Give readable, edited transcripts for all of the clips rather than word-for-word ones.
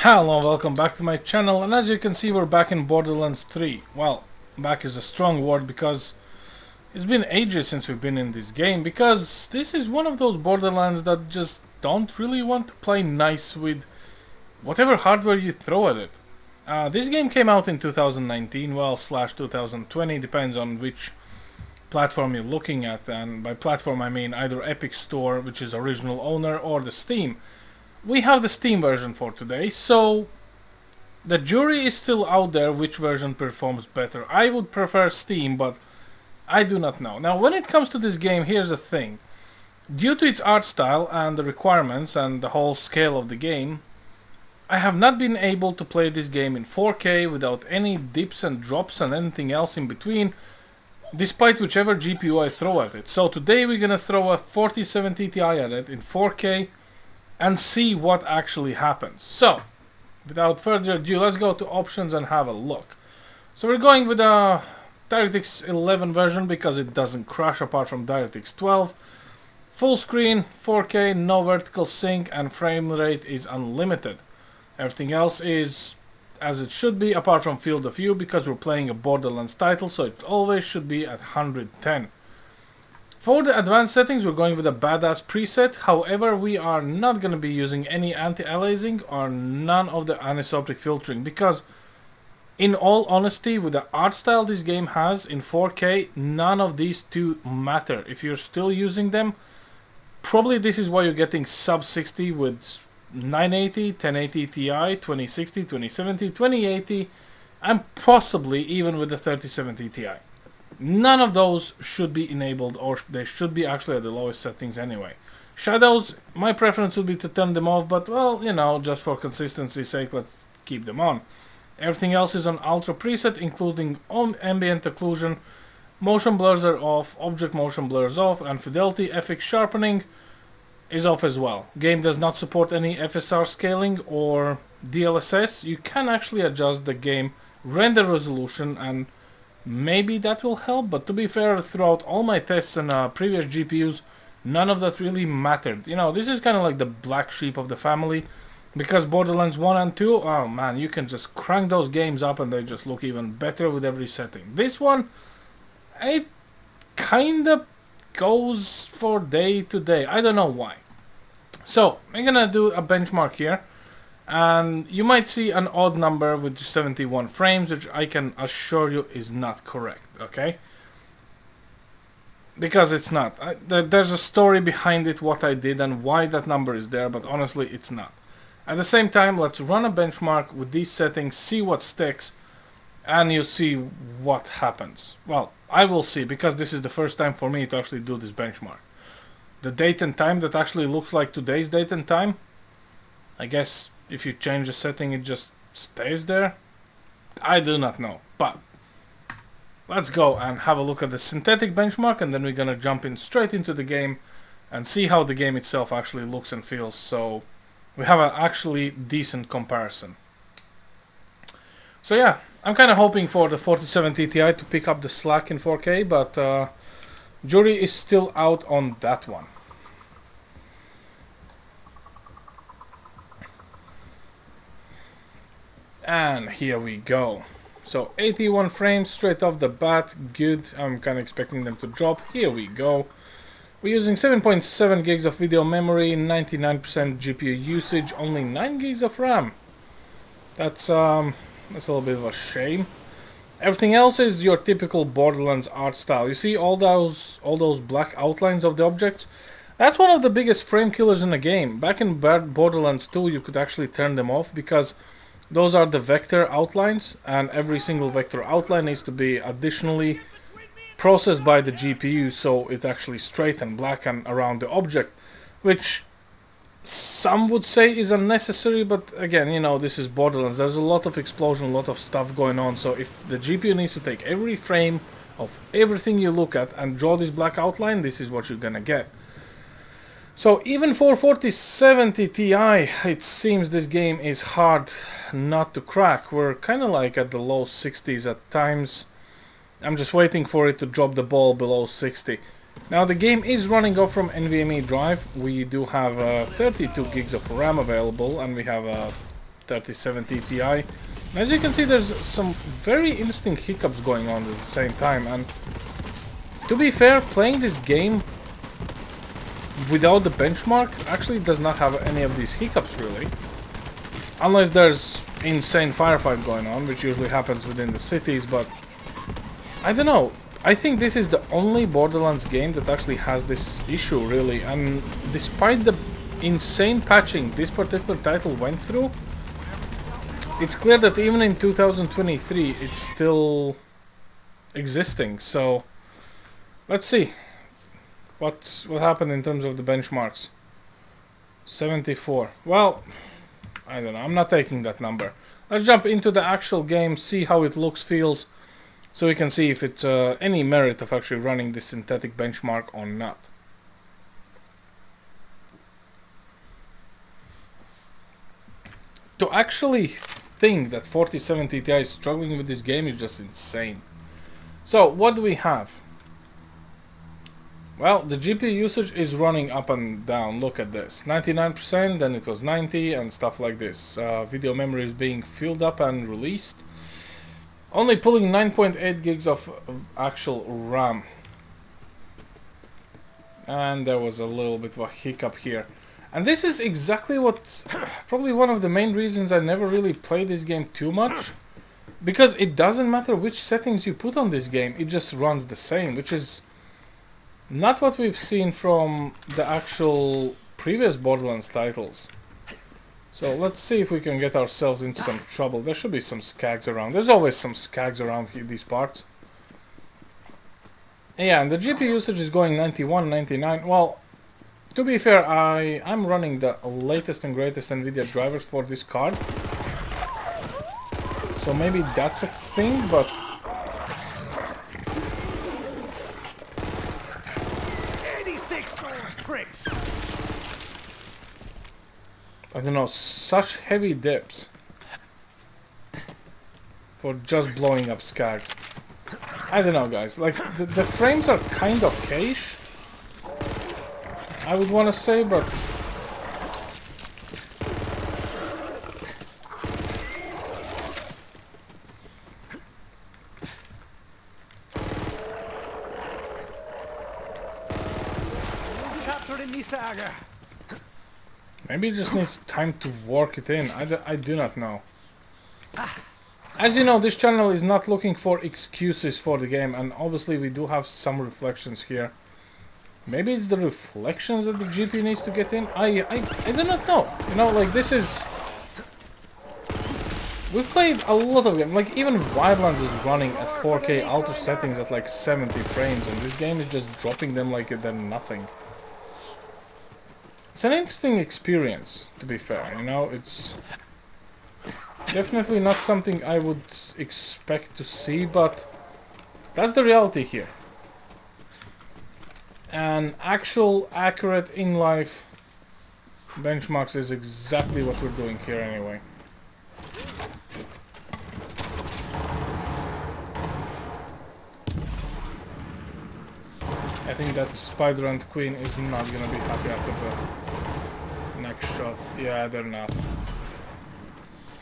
Hello, welcome back to my channel, and as you can see we're back in Borderlands 3. Well, back is a strong word because it's been ages since we've been in this game, because this is one of those Borderlands that just don't really want to play nice with whatever hardware you throw at it. This game came out in 2019, well, slash 2020, depends on which platform you're looking at, and by platform I mean either Epic Store, which is original owner, or the Steam. We have the Steam version for today, so the jury is still out there which version performs better. I would prefer Steam, but I do not know. Now, when it comes to this game, here's the thing. Due to its art style and the requirements and the whole scale of the game, I have not been able to play this game in 4K without any dips and drops and anything else in between, despite whichever GPU I throw at it. So today we're gonna throw a 4070 Ti at it in 4K and see what actually happens. So, without further ado, let's go to options and have a look. So we're going with a DirectX 11 version because it doesn't crash apart from DirectX 12. Full screen, 4K, no vertical sync, and frame rate is unlimited. Everything else is as it should be apart from field of view because we're playing a Borderlands title, so it always should be at 110. For the advanced settings, we're going with a badass preset. However, we are not going to be using any anti-aliasing or none of the anisotropic filtering because, in all honesty, with the art style this game has in 4K, none of these two matter. If you're still using them, probably this is why you're getting sub 60 with 980, 1080 Ti, 2060, 2070, 2080, and possibly even with the 3070 Ti. None of those should be enabled, or they should be actually at the lowest settings anyway. Shadows, my preference would be to turn them off, but well, you know, just for consistency's sake, let's keep them on. Everything else is on ultra preset, including ambient occlusion, motion blurs are off, object motion blurs off, and fidelity FX sharpening is off as well. Game does not support any FSR scaling or DLSS. You can actually adjust the game render resolution, and maybe that will help, but to be fair, throughout all my tests on previous GPUs, none of that really mattered. You know, this is kind of like the black sheep of the family, because Borderlands 1 and 2, oh man, you can just crank those games up and they just look even better with every setting. This one, it kinda goes for day to day. I don't know why. So, I'm gonna do a benchmark here. And you might see an odd number with 71 frames, which I can assure you is not correct, okay? Because it's not. There's a story behind it, what I did and why that number is there, but honestly it's not. At the same time, let's run a benchmark with these settings, see what sticks, and you see what happens. Well, I will see, because this is the first time for me to actually do this benchmark. The date and time that actually looks like today's date and time, I guess if you change the setting it just stays there. I do not know, but let's go and have a look at the synthetic benchmark, and then we're gonna jump in straight into the game and see how the game itself actually looks and feels, so we have an actually decent comparison. So yeah, I'm kind of hoping for the 4070 Ti to pick up the slack in 4K, but jury is still out on that one. And here we go. So 81 frames straight off the bat, good. I'm kind of expecting them to drop. Here we go. We're using 7.7 gigs of video memory, 99% GPU usage, only 9 gigs of RAM. That's a little bit of a shame. Everything else is your typical Borderlands art style. You see all those black outlines of the objects? That's one of the biggest frame killers in the game. Back in Borderlands 2 you could actually turn them off because those are the vector outlines, and every single vector outline needs to be additionally processed by the GPU, so it's actually straight and black and around the object, which some would say is unnecessary, but again, you know, this is Borderlands. There's a lot of explosion, a lot of stuff going on, so if the GPU needs to take every frame of everything you look at and draw this black outline, this is what you're gonna get. So even for 4070 Ti, it seems this game is hard not to crack. We're kind of like at the low 60s at times. I'm just waiting for it to drop the ball below 60. Now the game is running off from NVMe drive. We do have 32 gigs of RAM available, and we have 3070 Ti. And as you can see, there's some very interesting hiccups going on at the same time, and to be fair, playing this game without the benchmark actually does not have any of these hiccups really. Unless there's insane firefight going on, which usually happens within the cities, but I don't know. I think this is the only Borderlands game that actually has this issue really, and despite the insane patching this particular title went through, it's clear that even in 2023 it's still existing. So let's see what happened in terms of the benchmarks. 74. Well, I don't know. I'm not taking that number. Let's jump into the actual game, see how it looks, feels, so we can see if it's any merit of actually running this synthetic benchmark or not. To actually think that 4070 Ti is struggling with this game is just insane. So what do we have? Well, the GPU usage is running up and down. Look at this. 99%, then it was 90 and stuff like this. Video memory is being filled up and released. Only pulling 9.8 gigs of actual RAM. And there was a little bit of a hiccup here. And this is exactly what, probably one of the main reasons I never really play this game too much. Because it doesn't matter which settings you put on this game, it just runs the same, which is not what we've seen from the actual previous Borderlands titles. So let's see if we can get ourselves into some trouble. There should be some skags around. There's always some skags around here, these parts. Yeah, and the GPU usage is going 91, 99. Well, to be fair, I'm running the latest and greatest NVIDIA drivers for this card. So maybe that's a thing, but 86 pricks. I don't know, such heavy dips for just blowing up skags. I don't know, guys, like the frames are kind of cash, I would want to say, but maybe it just needs time to work it in. I do not know. As you know, this channel is not looking for excuses for the game, and obviously we do have some reflections here. Maybe it's the reflections that the GPU needs to get in? I do not know. You know, like this is... We've played a lot of games, like even Wildlands is running at 4K ultra settings at like 70 frames, and this game is just dropping them like they're nothing. It's an interesting experience, to be fair, you know, it's definitely not something I would expect to see, but that's the reality here. And actual, accurate, in-life benchmarks is exactly what we're doing here anyway. I think that Spider and Queen is not gonna be happy after the next shot. Yeah, they're not.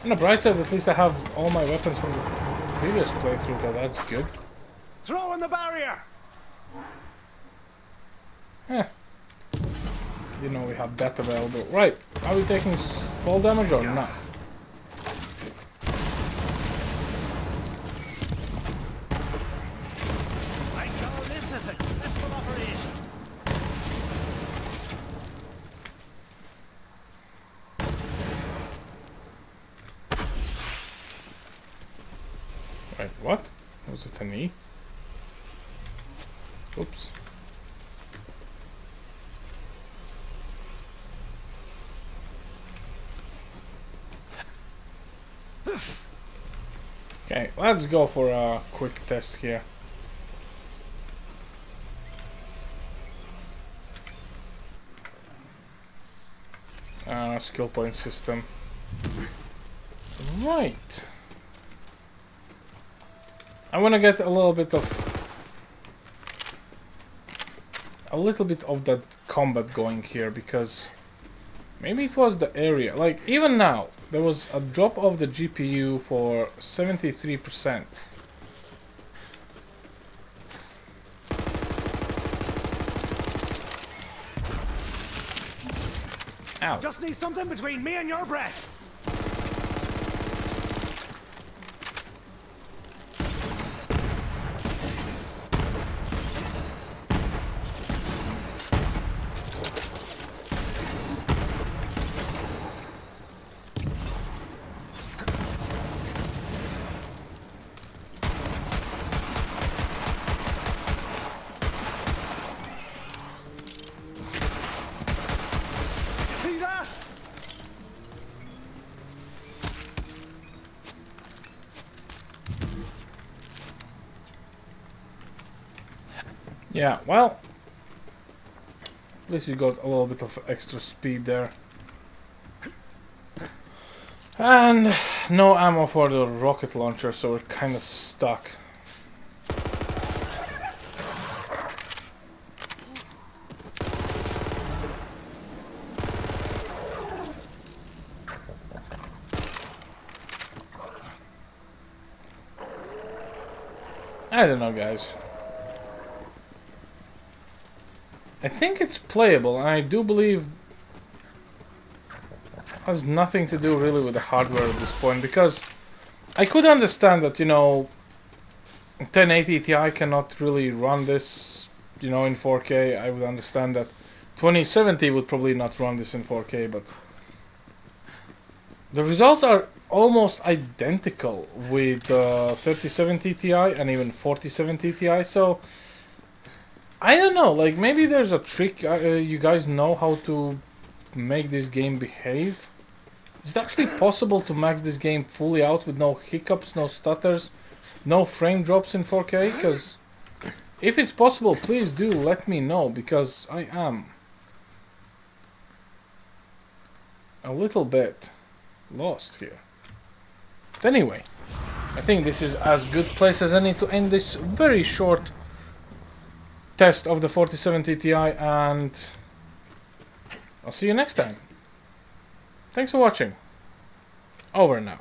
On the bright side, at least I have all my weapons from the previous playthrough, so that's good. Throw in the barrier! Eh. You know we have that available. Right, are we taking fall damage or not? I call this a successful operation. Right, what? Was it a knee? Oops. Okay, let's go for a quick test here. Skill point system. Right. I want to get a little bit of that combat going here, because maybe it was the area. Like even now, there was a drop of the GPU for 73%. Ow. Just need something between me and your breath. See that? Yeah, well, at least you got a little bit of extra speed there. And no ammo for the rocket launcher, so we're kind of stuck. I don't know, guys. I think it's playable, and I do believe it has nothing to do really with the hardware at this point, because I could understand that, you know, 1080 Ti cannot really run this, you know, in 4K. I would understand that 2070 would probably not run this in 4K, but the results are almost identical with 3070 Ti and even 4070 Ti, so I don't know, like maybe there's a trick you guys know how to make this game behave. Is it actually possible to max this game fully out with no hiccups, no stutters, no frame drops in 4K? Because if it's possible, please do let me know, because I am a little bit lost here. But anyway, I think this is as good place as any to end this very short test of the 4070 Ti, and I'll see you next time. Thanks for watching. Over now.